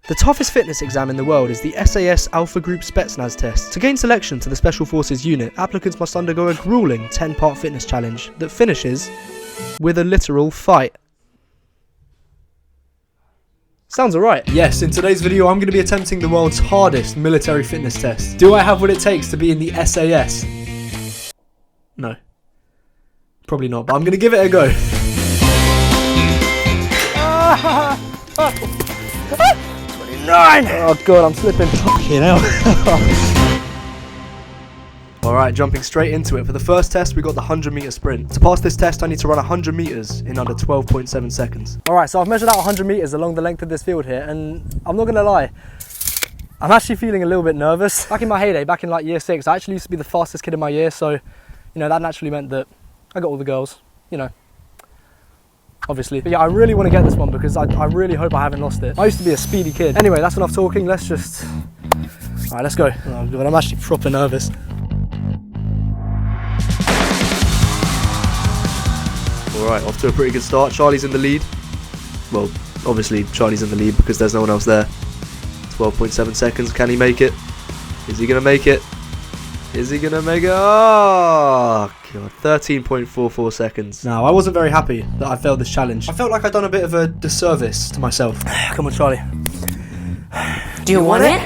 The toughest fitness exam in the world is the SAS Alpha Group Spetsnaz test. To gain selection to the Special Forces unit, applicants must undergo a grueling 10-part fitness challenge that finishes with a literal fight. Sounds alright. Yes, in today's video I'm going to be attempting the world's hardest military fitness test. Do I have what it takes to be in the SAS? No. Probably not, but I'm going to give it a go. 29! Oh god, I'm slipping. Fucking hell. Alright, jumping straight into it. For the first test, we got the 100-meter sprint. To pass this test, I need to run 100 meters in under 12.7 seconds. Alright, so I've measured out 100 meters along the length of this field here, and I'm not gonna lie, I'm actually feeling a little bit nervous. Back in my heyday, back in like year 6, I actually used to be the fastest kid in my year, so, you know, that naturally meant that I got all the girls, you know. Obviously. But yeah, I really want to get this one because I really hope I haven't lost it. I used to be a speedy kid. Anyway, that's enough talking. Let's just... Alright, let's go. Oh god, I'm actually proper nervous. Alright, off to a pretty good start. Charlie's in the lead. Well, obviously Charlie's in the lead because there's no one else there. 12.7 seconds. Can he make it? Is he going to make it? Is he going to make it? Oh, God. 13.44 seconds. Now, I wasn't very happy that I failed this challenge. I felt like I'd done a bit of a disservice to myself. Come on, Charlie. Do you want it?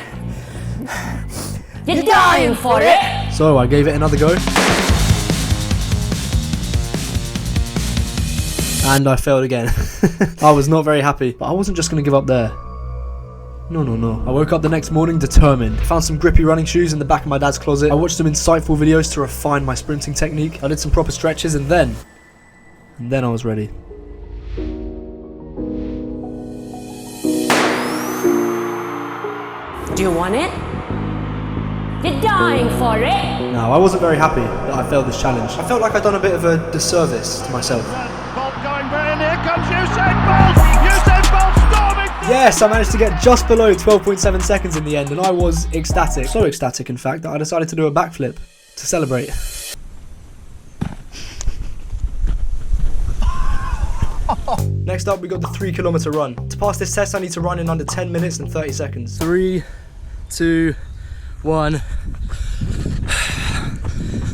You're dying for it! So, I gave it another go. And I failed again. I was not very happy. But I wasn't just going to give up there. No. I woke up the next morning determined. I found some grippy running shoes in the back of my dad's closet. I watched some insightful videos to refine my sprinting technique. I did some proper stretches and then I was ready. Do you want it? You're dying for it! Now, I wasn't very happy that I failed this challenge. I felt like I'd done a bit of a disservice to myself. Bolt going very near, comes Usain Bolt! Usain Bolt storming! Yes, I managed to get just below 12.7 seconds in the end, and I was ecstatic. So ecstatic, in fact, that I decided to do a backflip to celebrate. Next up, we got the 3-kilometer run. To pass this test, I need to run in under 10 minutes and 30 seconds. 3, 2, 1.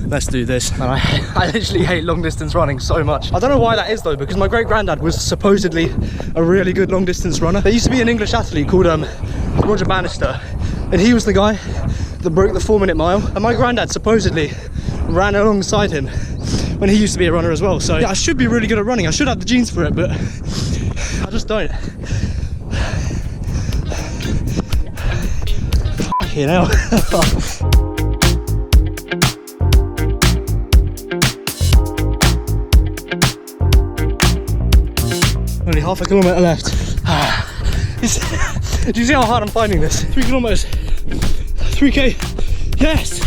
Let's do this. And I literally hate long distance running so much. I don't know why that is though, because my great granddad was supposedly a really good long distance runner. There used to be an English athlete called Roger Bannister, and he was the guy that broke the 4-minute mile. And my granddad supposedly ran alongside him when he used to be a runner as well. So yeah, I should be really good at running. I should have the genes for it, but I just don't. Fucking hell. Only half a kilometre left. Do you see how hard I'm finding this? 3 kilometres. 3k. Yes!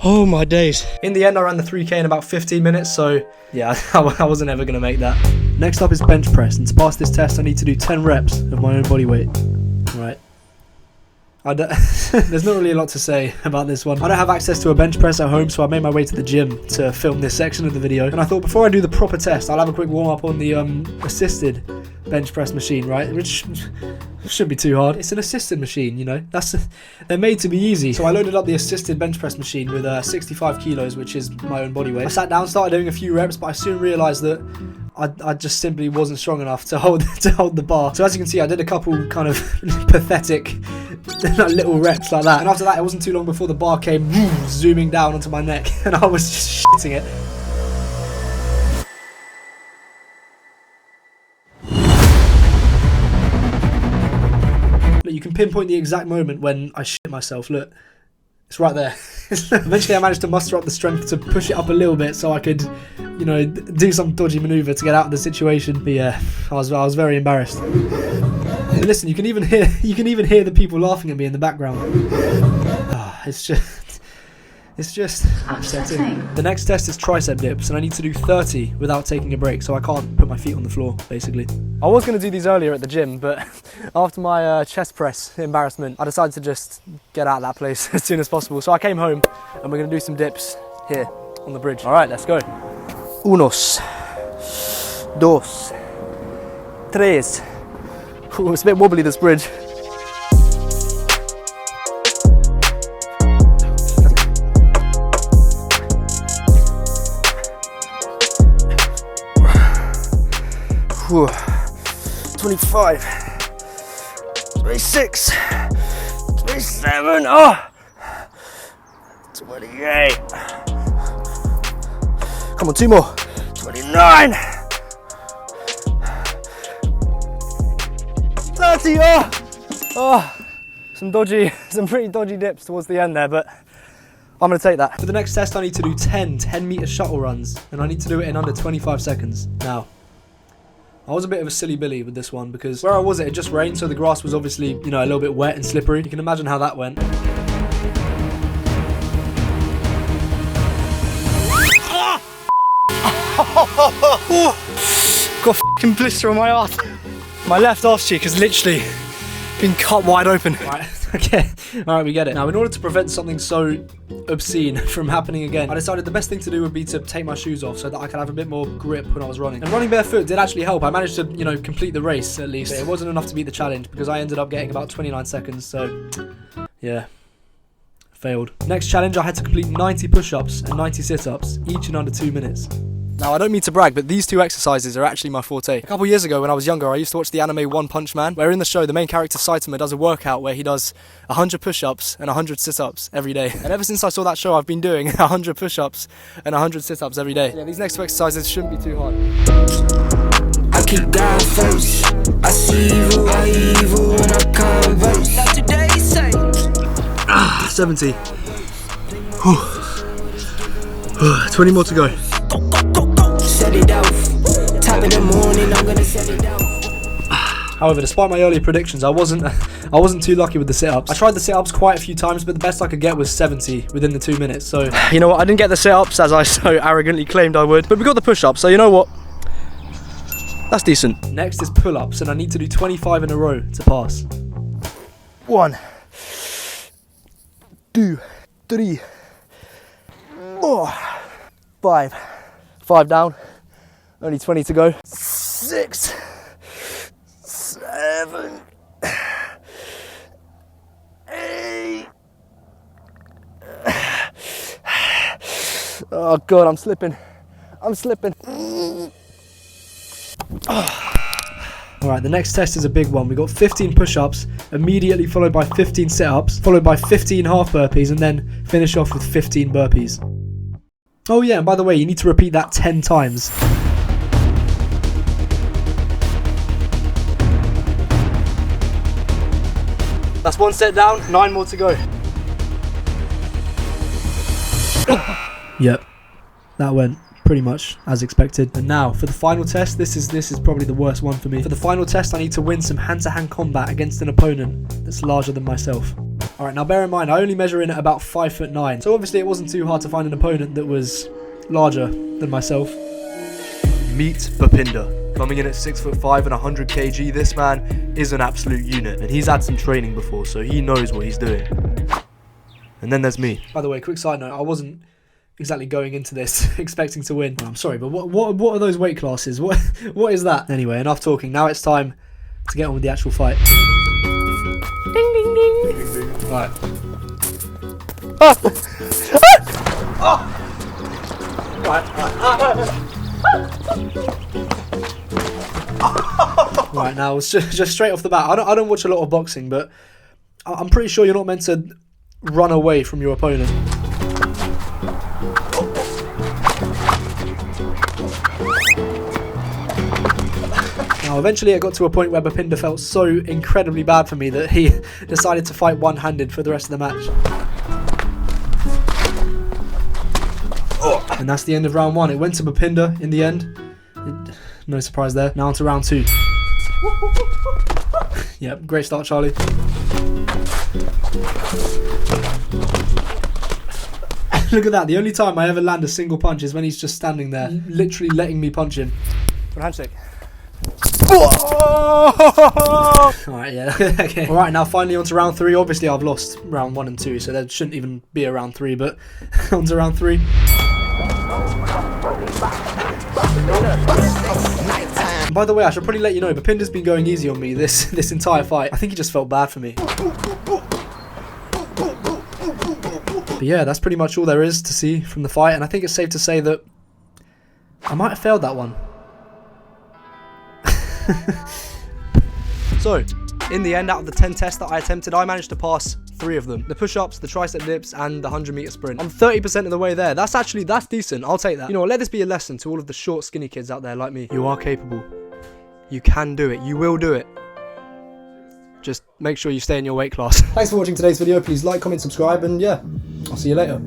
Oh my days. In the end, I ran the 3k in about 15 minutes, so yeah, I wasn't ever going to make that. Next up is bench press, and to pass this test, I need to do 10 reps of my own body weight. Right. There's not really a lot to say about this one. I don't have access to a bench press at home, so I made my way to the gym to film this section of the video. And I thought before I do the proper test, I'll have a quick warm up on the assisted bench press machine, right? Which shouldn't be too hard. It's an assisted machine, you know. They're made to be easy. So I loaded up the assisted bench press machine with 65 kilos, which is my own body weight. I sat down, started doing a few reps, but I soon realised that I just simply wasn't strong enough to hold the bar. So as you can see, I did a couple kind of pathetic little reps like that. And after that, it wasn't too long before the bar came zooming down onto my neck, and I was just shitting it. Look, you can pinpoint the exact moment when I shit myself. Look. It's right there. Eventually I managed to muster up the strength to push it up a little bit so I could, you know, do some dodgy maneuver to get out of the situation. But yeah, I was very embarrassed. And listen, you can even hear the people laughing at me in the background. It's just upsetting. The next test is tricep dips, and I need to do 30 without taking a break, so I can't put my feet on the floor, basically. I was going to do these earlier at the gym, but after my chest press embarrassment, I decided to just get out of that place as soon as possible. So I came home, and we're going to do some dips here on the bridge. All right, let's go. Unos, dos, tres, Ooh, it's a bit wobbly, this bridge. Whew. 25, 26, 27, oh, 28. Come on, 2 more. 29, 30, oh, some pretty dodgy dips towards the end there, but I'm gonna take that. For the next test, I need to do 10-meter shuttle runs, and I need to do it in under 25 seconds. Now, I was a bit of a silly Billy with this one because where I was, it just rained, so the grass was obviously, you know, a little bit wet and slippery. You can imagine how that went. Got a fucking blister on my arse. My left arse cheek has literally been cut wide open. Right, okay, alright, we get it. Now, in order to prevent something so obscene from happening again, I decided the best thing to do would be to take my shoes off so that I could have a bit more grip when I was running. And running barefoot did actually help. I managed to, you know, complete the race at least. But it wasn't enough to beat the challenge because I ended up getting about 29 seconds, so yeah. Failed. Next challenge, I had to complete 90 push-ups and 90 sit-ups, each in under 2 minutes. Now, I don't mean to brag, but these 2 exercises are actually my forte. A couple years ago when I was younger, I used to watch the anime One Punch Man, where in the show, the main character Saitama does a workout where he does 100 push-ups and 100 sit-ups every day. And ever since I saw that show, I've been doing 100 push-ups and 100 sit-ups every day. Yeah, these next 2 exercises shouldn't be too hard. I keep God first. I see evil when I converse. Now today's say 70. 20 more to go. Set it off. Top of the morning, I'm gonna set it off. However, despite my earlier predictions, I wasn't too lucky with the sit-ups. I tried the sit-ups quite a few times, but the best I could get was 70 within the 2 minutes. So, you know what? I didn't get the sit-ups as I so arrogantly claimed I would, but we got the push-ups. So, you know what? That's decent. Next is pull-ups, and I need to do 25 in a row to pass. 1, 2, 3, 4, 5. 5 down. Only 20 to go. 6, 7, 8. Oh God, I'm slipping. Alright, the next test is a big one. We got 15 push-ups, immediately followed by 15 sit-ups, followed by 15 half burpees, and then finish off with 15 burpees. Oh yeah, and by the way, you need to repeat that 10 times. That's 1 set down, 9 more to go. Yep, that went pretty much as expected. And now for the final test, this is probably the worst one for me. For the final test, I need to win some hand-to-hand combat against an opponent that's larger than myself. Alright, now bear in mind, I only measure in at about 5'9", so obviously it wasn't too hard to find an opponent that was larger than myself. Meet Bapinda. Coming in at 6'5" and 100 kg, this man is an absolute unit, and he's had some training before, so he knows what he's doing. And then there's me. By the way, quick side note, I wasn't exactly going into this expecting to win. I'm sorry, but what are those weight classes? What is that? Anyway, enough talking. Now it's time to get on with the actual fight. Ding ding ding. Ding ding ding. Right. Right, now it's just straight off the bat. I don't watch a lot of boxing, but I'm pretty sure you're not meant to run away from your opponent. Now, eventually it got to a point where Bapinda felt so incredibly bad for me that he decided to fight one-handed for the rest of the match. And that's the end of round 1. It went to Bapinda in the end. No surprise there. Now on to round 2. Yep, great start, Charlie. Look at that. The only time I ever land a single punch is when he's just standing there, literally letting me punch him. For a handshake. Alright, yeah, okay. Alright, now finally on to round 3. Obviously I've lost round 1 and 2, so there shouldn't even be a round 3, but on to round 3. By the way, I should probably let you know, Bapinder's been going easy on me this entire fight. I think he just felt bad for me. But yeah, that's pretty much all there is to see from the fight, and I think it's safe to say that I might have failed that one. So, in the end, out of the 10 tests that I attempted, I managed to pass 3 of them. The push-ups, the tricep dips, and the 100-meter sprint. I'm 30% of the way there. That's decent. I'll take that. You know what, let this be a lesson to all of the short, skinny kids out there like me. You are capable. You can do it. You will do it. Just make sure you stay in your weight class. Thanks for watching today's video. Please like, comment, subscribe, and yeah, I'll see you later.